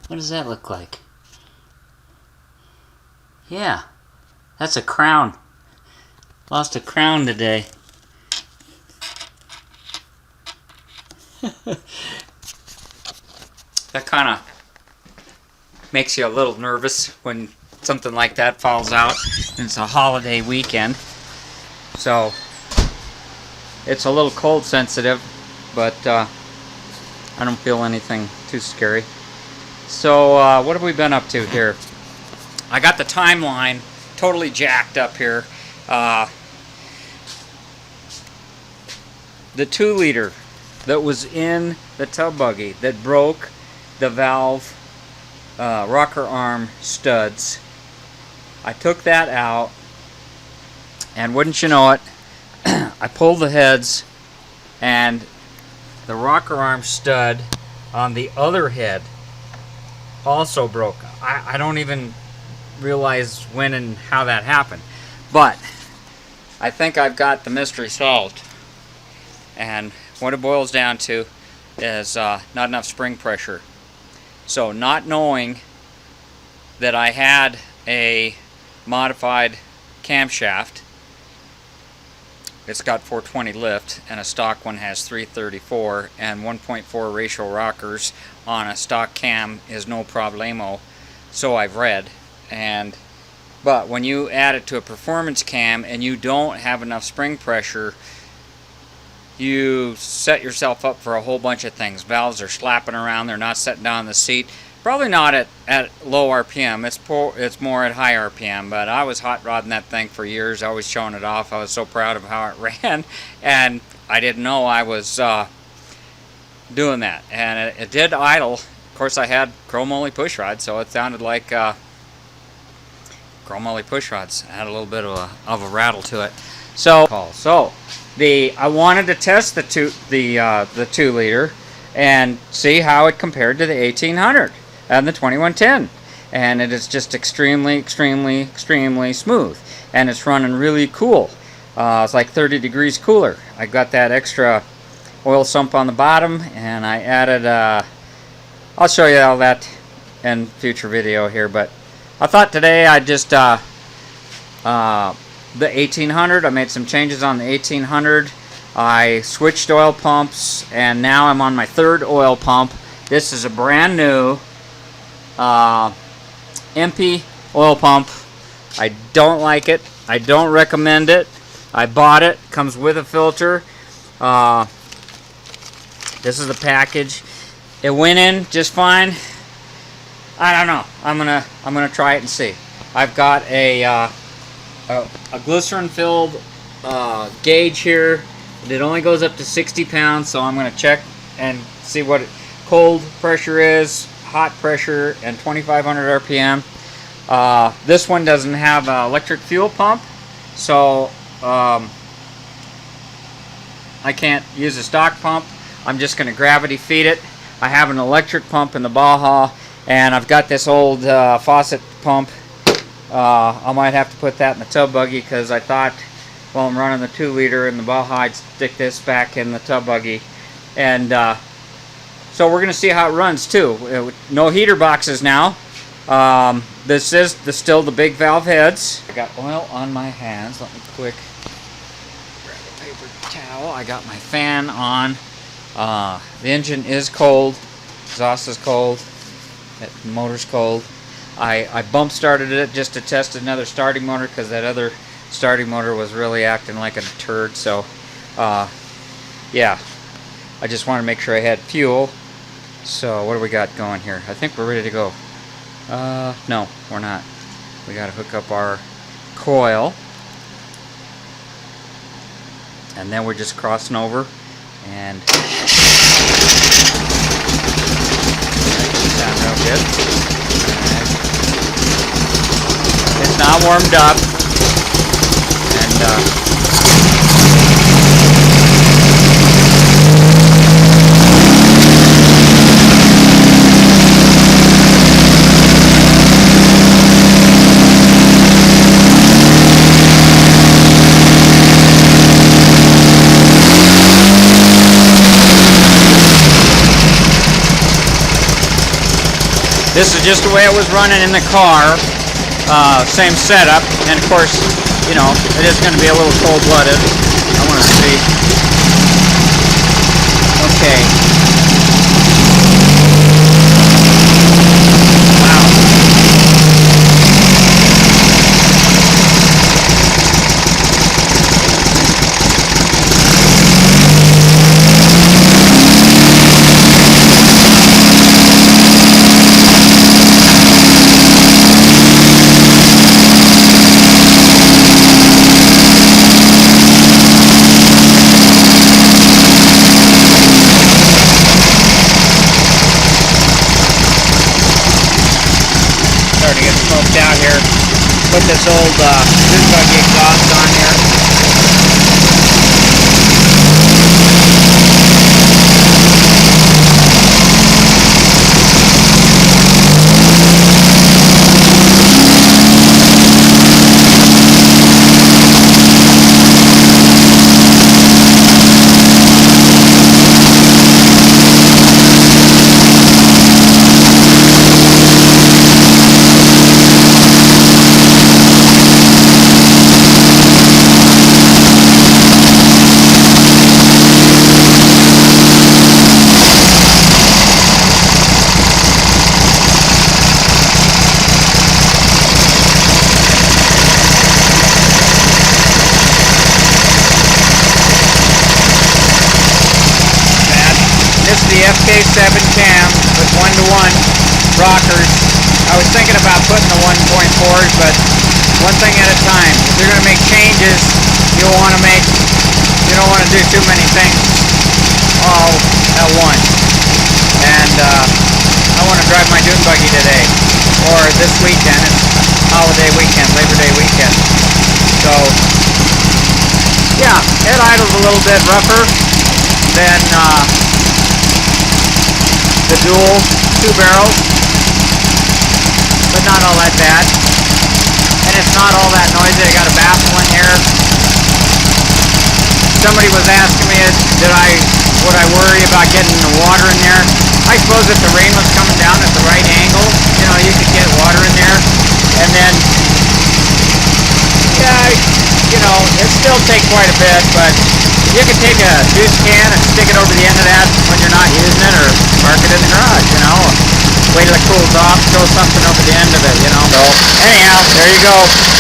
What does that look like? Yeah, that's a crown. Lost a crown today. That kind of makes you a little nervous when something like that falls out. And it's a holiday weekend, so it's a little cold sensitive, but I don't feel anything too scary. So what have we been up to here? I got the timeline totally jacked up here. The 2-liter that was in the tub buggy that broke the valve rocker arm studs. I took that out, and wouldn't you know it, I pulled the heads, and the rocker arm stud on the other head also broke. I don't even realize when and how that happened, but I think I've got the mystery solved. And what it boils down to is not enough spring pressure. So not knowing that I had a modified camshaft, it's got 420 lift, and a stock one has 334, and 1.4 ratio rockers on a stock cam is no problemo, so I've read. But when you add it to a performance cam and you don't have enough spring pressure, you set yourself up for a whole bunch of things. Valves are slapping around, they're not setting down the seat. Probably not at low RPM, it's more at high RPM, but I was hot rodding that thing for years, always showing it off. I was so proud of how it ran, and I didn't know I was doing that. And it did idle. Of course, I had chromoly push rods, so it sounded like chromoly push rods. It had a little bit of a rattle to it. So I wanted to test the 2-liter and see how it compared to the 1800 and the 2110, and it is just extremely smooth, and it's running really cool. It's like 30 degrees cooler. I got that extra oil sump on the bottom, and I added I'll show you all that in future video here, but I thought today I'd just the 1800, I made some changes on the 1800. I switched oil pumps, and now I'm on my 3rd oil pump. This is a brand new MP oil pump. I don't like it. I don't recommend it. I bought it. Comes with a filter. This is the package. It went in just fine. I don't know. I'm gonna try it and see. I've got a glycerin-filled gauge here. It only goes up to 60 pounds, so I'm going to check and see what cold pressure is, hot pressure, and 2,500 RPM. This one doesn't have an electric fuel pump, so I can't use a stock pump. I'm just going to gravity feed it. I have an electric pump in the Baja, and I've got this old faucet pump. I might have to put that in the tub buggy, because I thought while I'm running the 2-liter in the Baja, I'd stick this back in the tub buggy. And so we're going to see how it runs too. No heater boxes now. This is still the big valve heads. I got oil on my hands. Let me quick grab a paper towel. I got my fan on. The engine is cold. Exhaust is cold. The motor's cold. I bump started it just to test another starting motor, because that other starting motor was really acting like a turd. So yeah, I just want to make sure I had fuel. So what do we got going here? I think we're ready to go. No, we're not. We got to hook up our coil, and then we're just crossing over, and sound real good. It's not warmed up, and This is just the way it was running in the car. Same setup, and of course, you know, it is going to be a little cold-blooded. I want to see. Okay. Wow. Starting to get smoked out here. Put this old dune buggy exhaust on here. This is the FK7 cam with 1-to-1 rockers. I was thinking about putting the 1.4s, but one thing at a time. If you're going to make changes, you don't want to do too many things all at once. And I want to drive my dune buggy today, or this weekend. It's holiday weekend, Labor Day weekend. So yeah, it idles a little bit rougher than the dual 2 barrels, but not all that bad. And it's not all that noisy. I got a baffle in here. Somebody was asking me, would I worry about getting the water in there? I suppose if the rain was coming down at the right angle, you know, you could get water in there. And then, yeah, you know, it still takes quite a bit, but you can take a juice can and stick it over the end of that when you're not using it, or park it in the garage, you know. Wait till it cools off, throw something over the end of it, you know. So, anyhow, there you go.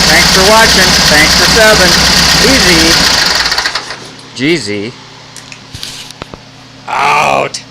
Thanks for watching. Thanks for subbing. TheEZGZ. Out.